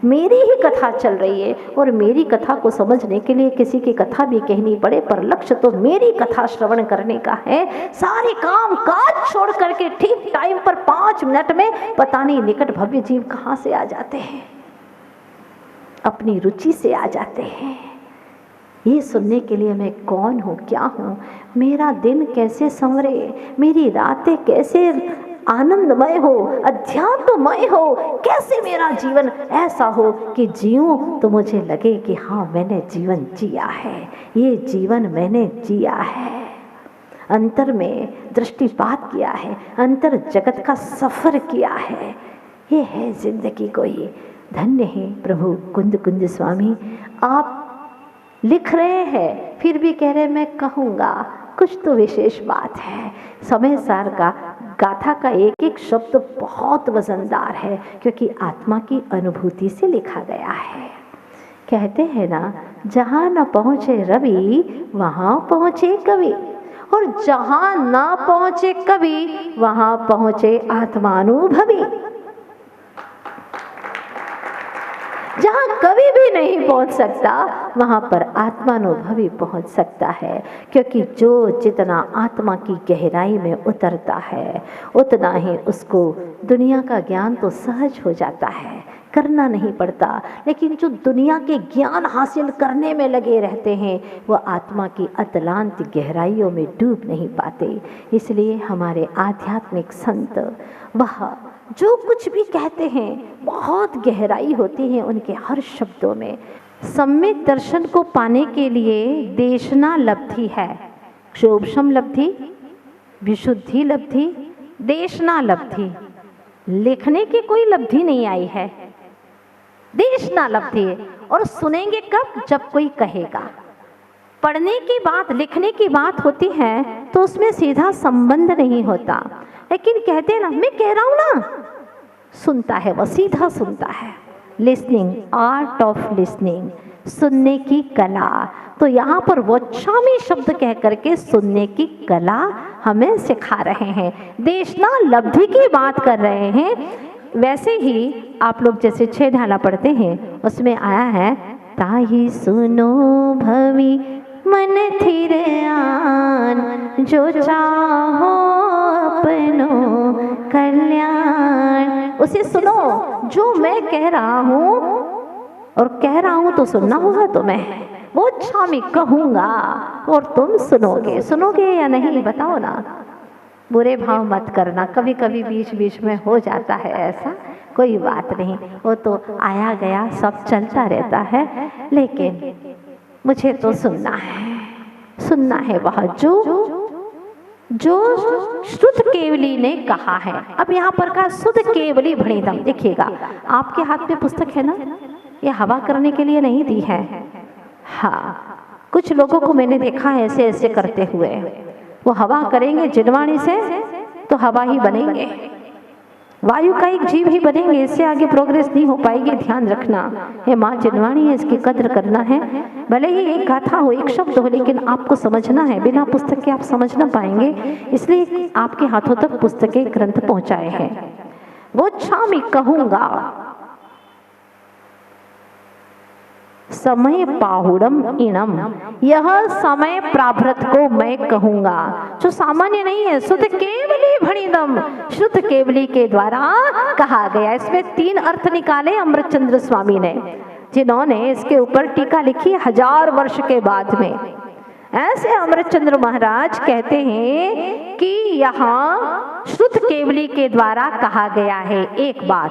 मेरी ही कथा चल रही है और मेरी कथा को समझने के लिए किसी की कथा भी कहनी पड़े, पर लक्ष्य तो मेरी कथा श्रवण करने का है। सारे काम काज छोड़ करके ठीक टाइम पर 5 मिनट में पता नहीं निकट भव्य जीव कहाँ से आ जाते हैं, अपनी रुचि से आ जाते हैं। ये सुनने के लिए मैं कौन हूँ, क्या हूँ, मेरा दिन कैसे संवरे, मेरी रातें कैसे आनंदमय हो, अध्यात्ममय हो, कैसे मेरा जीवन ऐसा हो कि जीऊं तो मुझे लगे कि हाँ मैंने जीवन जिया है, ये जीवन मैंने जिया है, अंतर में दृष्टिपात किया है, अंतर जगत का सफर किया है। ये है जिंदगी कोई। धन्य है प्रभु कुंद कुंज स्वामी, आप लिख रहे हैं फिर भी कह रहे मैं कहूँगा, कुछ तो विशेष बात है। समय सार का गाथा का एक एक शब्द बहुत वजनदार है, क्योंकि आत्मा की अनुभूति से लिखा गया है। कहते हैं ना, जहाँ न पहुँचे रवि वहाँ पहुँचे कवि, और जहाँ ना पहुँचे कवि वहाँ पहुँचे आत्मानुभवी। जहाँ कभी भी नहीं पहुंच सकता वहाँ पर आत्मानुभवी पहुंच सकता है, क्योंकि जो जितना आत्मा की गहराई में उतरता है उतना ही उसको दुनिया का ज्ञान तो सहज हो जाता है, करना नहीं पड़ता। लेकिन जो दुनिया के ज्ञान हासिल करने में लगे रहते हैं वो आत्मा की अतलांत गहराइयों में डूब नहीं पाते। इसलिए हमारे आध्यात्मिक संत वह जो कुछ भी कहते हैं बहुत गहराई होती है उनके हर शब्दों में। सम्यक दर्शन को पाने के लिए देशना लब्धि है, क्षोभशम लब्धि, विशुद्धि लब्धि, देशना लब्धि। लिखने की कोई लब्धि नहीं आई है, देशना लब्धि है। और सुनेंगे कब? जब कोई कहेगा। पढ़ने की बात, लिखने की बात होती है तो उसमें सीधा संबंध नहीं होता, लेकिन कहते हैं ना, मैं कह रहा हूं ना, सुनता है, वो सीधा सुनता है। लिसनिंग, आर्ट ऑफ लिसनिंग, सुनने की कला। तो यहाँ पर वोच्छामी शब्द कह करके सुनने की कला हमें सिखा रहे हैं, देशना लब्धि की बात कर रहे हैं। वैसे ही आप लोग जैसे 6 ढाला पढ़ते हैं उसमें आया है, ताही सुनो भवी मन थिर आन, जो चाहो अपनो कल्याण। उसे सुनो, जो मैं कह रहा हूँ, और कह रहा हूँ तो सुनना होगा तुम्हें। वो छामी कहूँगा और तुम सुनोगे। सुनोगे या नहीं बताओ ना। बुरे भाव मत करना, कभी कभी बीच बीच में हो जाता है ऐसा, कोई बात नहीं, वो तो आया गया सब चलता रहता है। लेकिन मुझे तो सुनना है, सुनना है वह जो शुद्ध केवली ने कहा है। अब यहाँ पर कहा शुद्ध केवली भणितम। देखिएगा आपके हाथ में पुस्तक है ना, ये हवा करने के लिए नहीं दी है। हाँ, कुछ लोगों को मैंने देखा है ऐसे ऐसे करते हुए, वो हवा करेंगे जिनवाणी से तो हवा ही बनेंगे, वायु का एक जीव ही बनेंगे, इससे आगे प्रोग्रेस नहीं हो पाएगी। ध्यान रखना, ये माँ जिनवाणी है, इसकी कद्र करना है। भले ही एक गाथा हो, एक शब्द हो, लेकिन आपको समझना है। बिना पुस्तक के आप समझ ना पाएंगे, इसलिए आपके हाथों तक पुस्तकें ग्रंथ पहुंचाए हैं। वो छामी कहूंगा, समय पाहुड़म इणम, यह समय प्राभृत को मैं कहूंगा, जो सामान्य नहीं है। शुद्ध केवली भणिदम, शुद्ध केवली के द्वारा कहा गया। इसमें 3 अर्थ निकाले अमृतचंद्र स्वामी ने, जिन्होंने इसके ऊपर टीका लिखी 1000 वर्ष के बाद में। ऐसे अमृतचंद्र महाराज कहते हैं कि यहाँ श्रुत केवली के द्वारा कहा गया है 1 बात,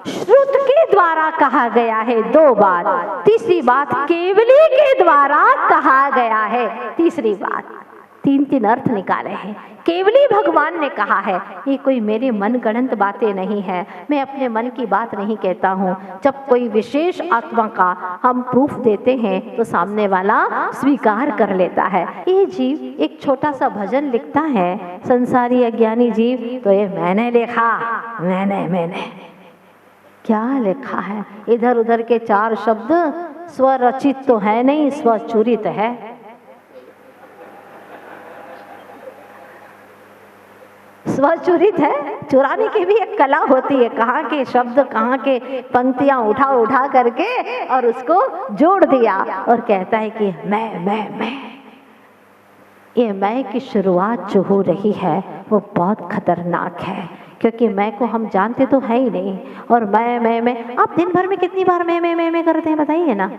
श्रुत के द्वारा कहा गया है 2 बात, तीसरी बात केवली के द्वारा कहा गया है 3री बात। 3 अर्थ निकाले हैं। केवली भगवान ने कहा है, ये कोई मेरे मन गणंत बातें नहीं है, मैं अपने मन की बात नहीं कहता हूँ। जब कोई विशेष आत्मा का हम प्रूफ देते हैं तो सामने वाला स्वीकार कर लेता है। ये जीव एक छोटा सा भजन लिखता है, संसारी अज्ञानी जीव, तो ये मैंने लिखा, मैंने क्या लिखा है? इधर उधर के 4 शब्द स्वरचित तो है नहीं, स्वचूरित है। स्वचूरित है, चुराने की भी एक कला होती है, कहाँ के शब्द कहाँ के पंक्तियां उठा उठा करके और उसको जोड़ दिया और कहता है कि मैं। ये मैं की शुरुआत जो हो रही है वो बहुत खतरनाक है, क्योंकि मैं को हम जानते तो है ही नहीं। और मैं आप दिन भर में कितनी बार मैं करते हैं बताइए ना।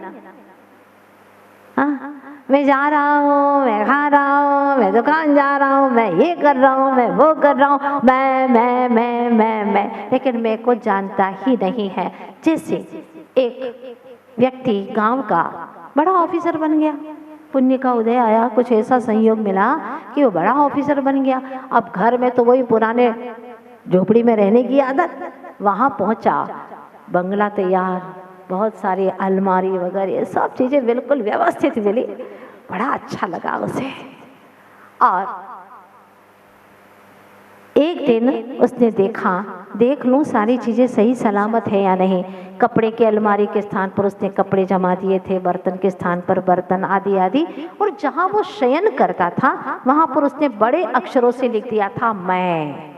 हाँ, मैं जा रहा हूँ, मैं खा रहा हूँ, मैं दुकान जा रहा हूँ, मैं ये कर रहा हूँ, मैं वो कर रहा हूँ, मैं, लेकिन मैं को जानता ही नहीं है। जैसे एक व्यक्ति गांव का बड़ा ऑफिसर बन गया, पुण्य का उदय आया, कुछ ऐसा संयोग मिला कि वो बड़ा ऑफिसर बन गया। अब घर में तो वही पुराने झोपड़ी में रहने की आदत, वहाँ पहुँचा, बंगला तैयार, बहुत सारी अलमारी वगैरह सब चीज़ें बिल्कुल व्यवस्थित मिली, बड़ा अच्छा लगा उसे। और एक दिन उसने देखा, देख लूँ सारी चीज़ें सही सलामत है या नहीं। कपड़े के अलमारी के स्थान पर उसने कपड़े जमा दिए थे, बर्तन के स्थान पर बर्तन, आदि आदि। और जहाँ वो शयन करता था वहाँ पर उसने बड़े अक्षरों से लिख दिया था मैं।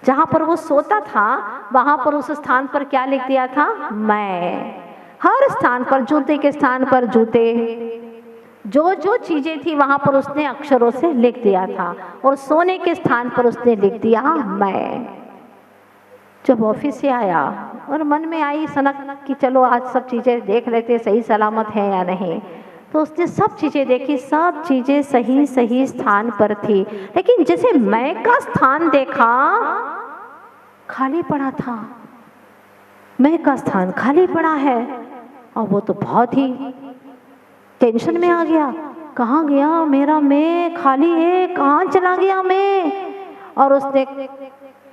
जहाँ पर वो सोता था वहाँ पर उस स्थान पर क्या लिख दिया था, मैं। हर स्थान पर, जूते के स्थान पर जूते, जो जो चीजें थी वहाँ पर उसने अक्षरों से लिख दिया था। और सोने के स्थान पर उसने लिख दिया मैं। जब ऑफिस से आया और मन में आई सनक कि चलो आज सब चीजें देख लेते सही सलामत है या नहीं, तो उसने सब चीजें देखी, सब चीजें सही सही स्थान पर थी। लेकिन जैसे मैं का स्थान देखा खाली पड़ा था, मैं का स्थान खाली पड़ा है। और वो तो बहुत ही टेंशन में आ गया, कहाँ गया मेरा मैं, खाली है, कहाँ चला गया मैं। और उसने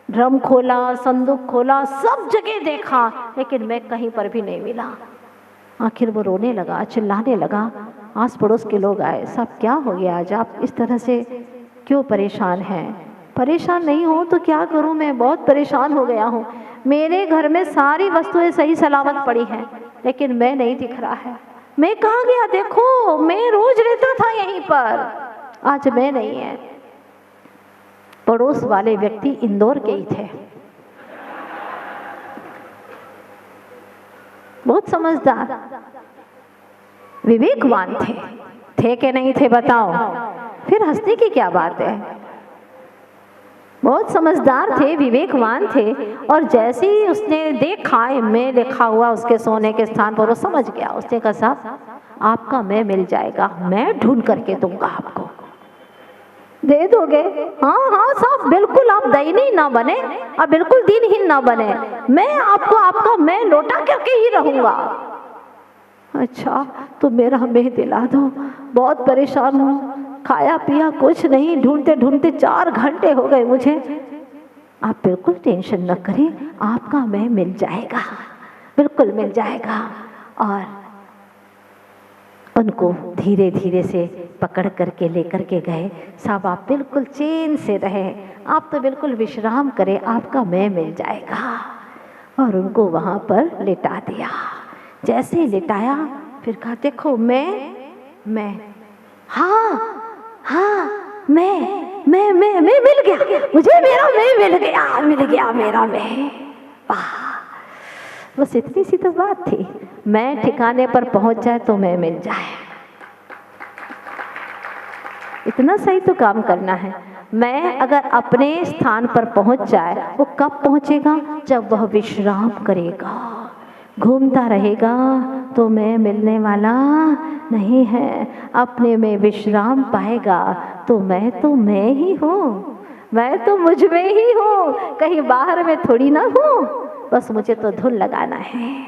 ड्रम खोला, संदूक खोला, सब जगह देखा, लेकिन मैं कहीं पर भी नहीं मिला। आखिर वो रोने लगा, चिल्लाने लगा। आस पड़ोस के लोग आए, सब क्या हो गया आज, आप इस तरह से क्यों परेशान हैं? परेशान नहीं हो तो क्या करूं, मैं बहुत परेशान हो गया हूं। मेरे घर में सारी वस्तुएं सही सलामत पड़ी हैं, लेकिन मैं नहीं दिख रहा है। मैं कहाँ गया? देखो, मैं रोज रहता था यहीं पर, आज मैं नहीं है। पड़ोस वाले व्यक्ति इंदौर के ही थे, बहुत समझदार, विवेकवान थे कि नहीं थे बताओ? फिर हंसने की क्या बात है? बहुत समझदार थे, विवेकवान थे। और जैसे ही उसने देखा मैं लिखा हुआ उसके सोने के स्थान पर, वो समझ गया। उसने कहा साहब आपका मैं मिल जाएगा, मैं ढूंढ करके दूंगा, आपको दे दोगे? हाँ हाँ साहब बिल्कुल, आप दयनीय ना बने, आप बिल्कुल दीनहीन ना बने, मैं आपको आपका मैं लौटा करके ही रहूंगा। अच्छा तो मेरा मैं दिला दो, बहुत परेशान हूँ, खाया पिया कुछ नहीं, ढूंढते ढूंढते 4 घंटे हो गए मुझे। आप बिल्कुल टेंशन न करें, आपका मैं मिल जाएगा, बिल्कुल मिल जाएगा। और उनको धीरे धीरे से पकड़ करके लेकर के गए। साहब आप बिल्कुल चैन से रहें, आप तो बिल्कुल विश्राम करें, आपका मैं मिल जाएगा। और उनको वहाँ पर लिटा दिया। जैसे ही लिटाया फिर कहा देखो मैं हाँ हाँ मैं मिल गया, मुझे मेरा मैं मिल गया मेरा मैं। वाह, बस इतनी सी तो बात थी, मैं ठिकाने पर पहुंच जाए तो मैं मिल जाए, इतना सही तो काम करना है। मैं अगर अपने स्थान पर पहुंच जाए, वो कब पहुंचेगा? जब वह विश्राम करेगा, घूमता रहेगा तो मैं मिलने वाला नहीं है। अपने में विश्राम पाएगा तो मैं ही हूँ, मैं तो मुझ में ही हूँ, कहीं बाहर में थोड़ी ना हूँ। बस मुझे तो धुन लगाना है।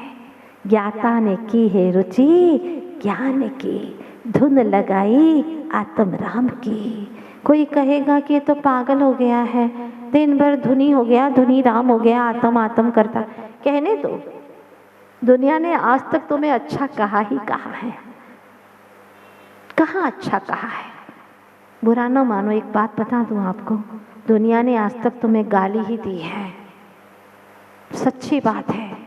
ज्ञाता ने की है रुचि ज्ञान की, धुन लगाई आत्म राम की। कोई कहेगा कि ये तो पागल हो गया है, दिन भर धुनी हो गया, धुनी राम हो गया, आत्म करता। कहने दो, दुनिया ने आज तक तुम्हें अच्छा कहा ही कहा है, कहाँ अच्छा कहा है? बुरा ना मानो, एक बात बता दूं आपको, दुनिया ने आज तक तुम्हें गाली ही दी है, सच्ची बात है।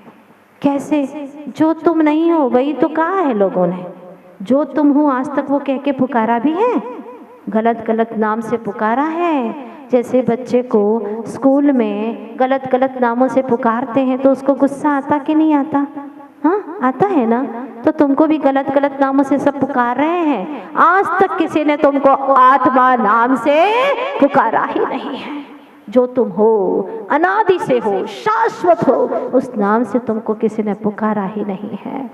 कैसे? जो तुम नहीं हो वही तो कहा है लोगों ने, जो तुम हो आज तक वो कह के पुकारा भी है, गलत गलत नाम से पुकारा है। जैसे बच्चे को स्कूल में गलत गलत नामों से पुकारते हैं तो उसको गुस्सा आता कि नहीं आता? हाँ, आता है ना। तो तुमको भी गलत गलत नामों से सब पुकार रहे हैं, आज तक किसी ने तुमको आत्मा नाम से पुकारा ही नहीं है। जो तुम हो, अनादि से हो, शाश्वत हो, उस नाम से तुमको किसी ने पुकारा ही नहीं है।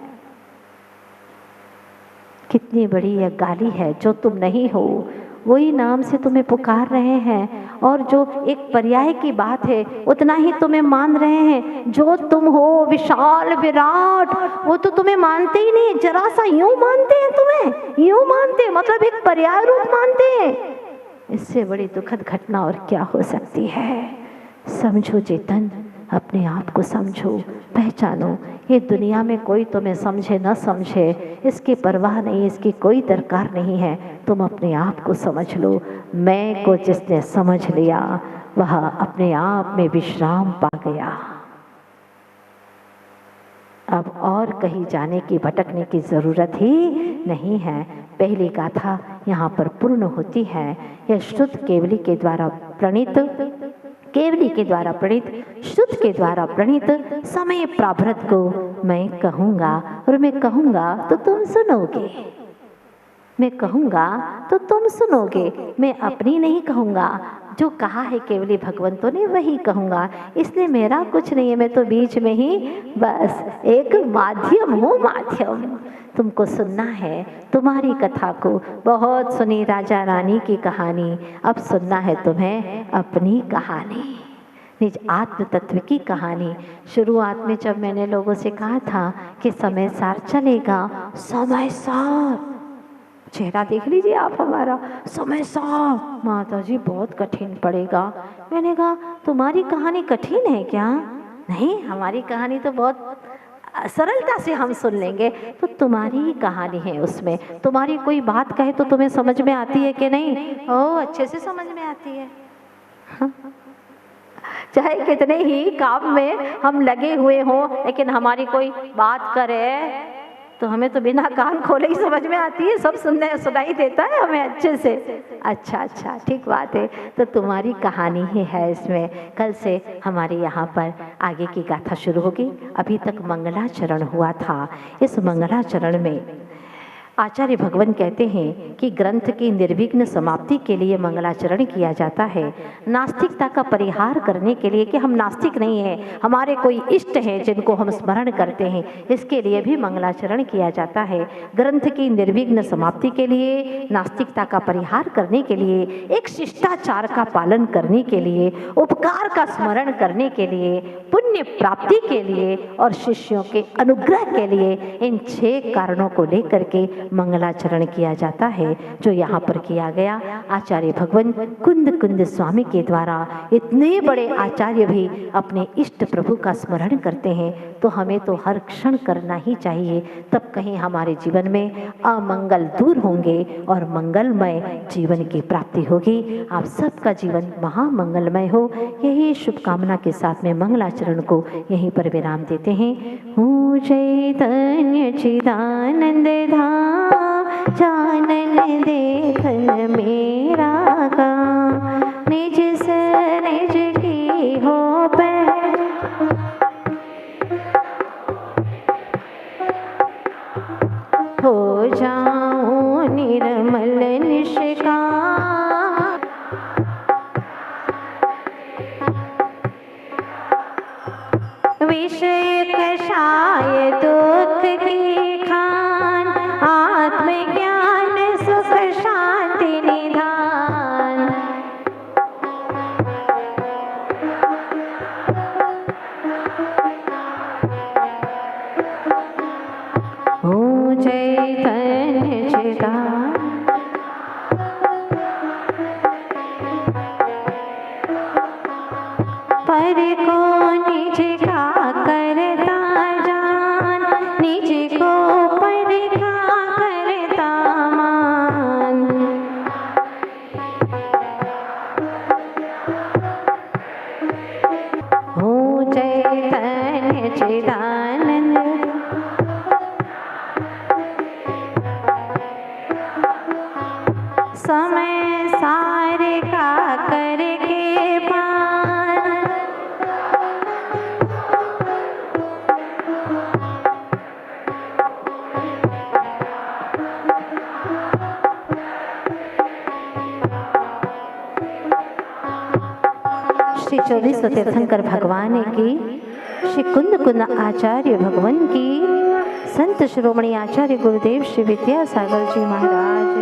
कितनी बड़ी यह गाली है, जो तुम नहीं हो वही नाम से तुम्हें पुकार रहे हैं, और जो एक पर्याय की बात है उतना ही तुम्हें मान रहे हैं। जो तुम हो विशाल विराट, वो तो तुम्हें मानते ही नहीं, जरा सा यूं मानते हैं, तुम्हें यूं मानते हैं, मतलब एक पर्याय रूप मानते हैं। इससे बड़ी दुखद घटना और क्या हो सकती है। समझो चेतन, अपने आप को समझो, पहचानो। ये दुनिया में कोई तुम्हें समझे न समझे, इसकी परवाह नहीं, इसकी कोई दरकार नहीं है। तुम अपने आप को समझ लो। मैं को जिसने समझ लिया वह अपने आप में विश्राम पा गया। अब और कहीं जाने की, भटकने की जरूरत ही नहीं है। पहली गाथा यहाँ पर पूर्ण होती है। यह शुद्ध केवली के द्वारा प्रणीत, केवली के द्वारा प्रणीत, शुद्ध के द्वारा प्रणीत समय प्राभृत को मैं कहूँगा, और मैं कहूँगा तो तुम सुनोगे। मैं कहूँगा तो तुम सुनोगे। मैं अपनी नहीं कहूँगा, जो कहा है केवली भगवंतों ने वही कहूँगा। इसलिए मेरा कुछ नहीं है, मैं तो बीच में ही बस एक माध्यम हूँ, माध्यम। तुमको सुनना है तुम्हारी कथा को, बहुत सुनी राजा रानी की कहानी, अब सुनना है तुम्हें अपनी कहानी, निज आत्म तत्व की कहानी। शुरुआत में जब मैंने लोगों से कहा था कि समय सार चलेगा, समय सार, चेहरा देख लीजिए आप हमारा, समय सार, माता जी बहुत कठिन पड़ेगा। मैंने कहा तुम्हारी कहानी कठिन है क्या? नहीं, हमारी कहानी तो बहुत सरलता से हम सुन लेंगे। तो तुम्हारी ही कहानी है, उसमें तुम्हारी कोई बात कहे तो तुम्हें समझ में आती है कि नहीं? ओह, अच्छे से समझ में आती है। चाहे कितने ही काम में हम लगे हुए हों, लेकिन हमारी कोई बात करे तो हमें तो बिना कान खोले ही समझ में आती है, सब सुनाई देता है हमें अच्छे से। अच्छा, ठीक बात है। तो तुम्हारी कहानी ही है इसमें। कल से हमारे यहाँ पर आगे की गाथा शुरू होगी। अभी तक मंगलाचरण हुआ था। इस मंगलाचरण में आचार्य भगवान कहते हैं कि ग्रंथ की निर्विघ्न समाप्ति के लिए मंगलाचरण किया जाता है, नास्तिकता का परिहार करने के लिए, कि हम नास्तिक नहीं हैं, हमारे कोई इष्ट हैं जिनको हम स्मरण करते हैं, इसके लिए भी मंगलाचरण किया जाता है। ग्रंथ की निर्विघ्न समाप्ति के लिए, नास्तिकता का परिहार करने के लिए, एक शिष्टाचार का पालन करने के लिए, उपकार का स्मरण करने के लिए, पुण्य प्राप्ति के लिए और शिष्यों के अनुग्रह के लिए, इन 6 कारणों को लेकर के मंगलाचरण किया जाता है, जो यहाँ पर किया गया। आचार्य भगवान कुंद कुंद स्वामी के द्वारा इतने बड़े आचार्य भी अपने इष्ट प्रभु का स्मरण करते हैं, तो हमें तो हर क्षण करना ही चाहिए। तब कहीं हमारे जीवन में अमंगल दूर होंगे और मंगलमय जीवन की प्राप्ति होगी। आप सबका जीवन महामंगलमय हो, यही शुभकामना के साथ में मंगलाचरण को यहीं पर विराम देते हैं। हो चैतन्य चिदानंद धाम, जानन देखन मेरा काम, निज से निज की हो हो जाऊं निर्मल निष्काम, विषय कषाय दुख की खान, आत्मज्ञान सुख शांति निधान। हो चैतन्य चिदानंद, पर को निज का करता जान, निज को पर का करता मान। हो चैतन्य चिदानंद, समय सारे का करके श्री 24 तीर्थंकर भगवान की, श्री कुंद कुंद आचार्य भगवान की, संत शिरोमणि आचार्य गुरुदेव श्री विद्यासागर जी महाराज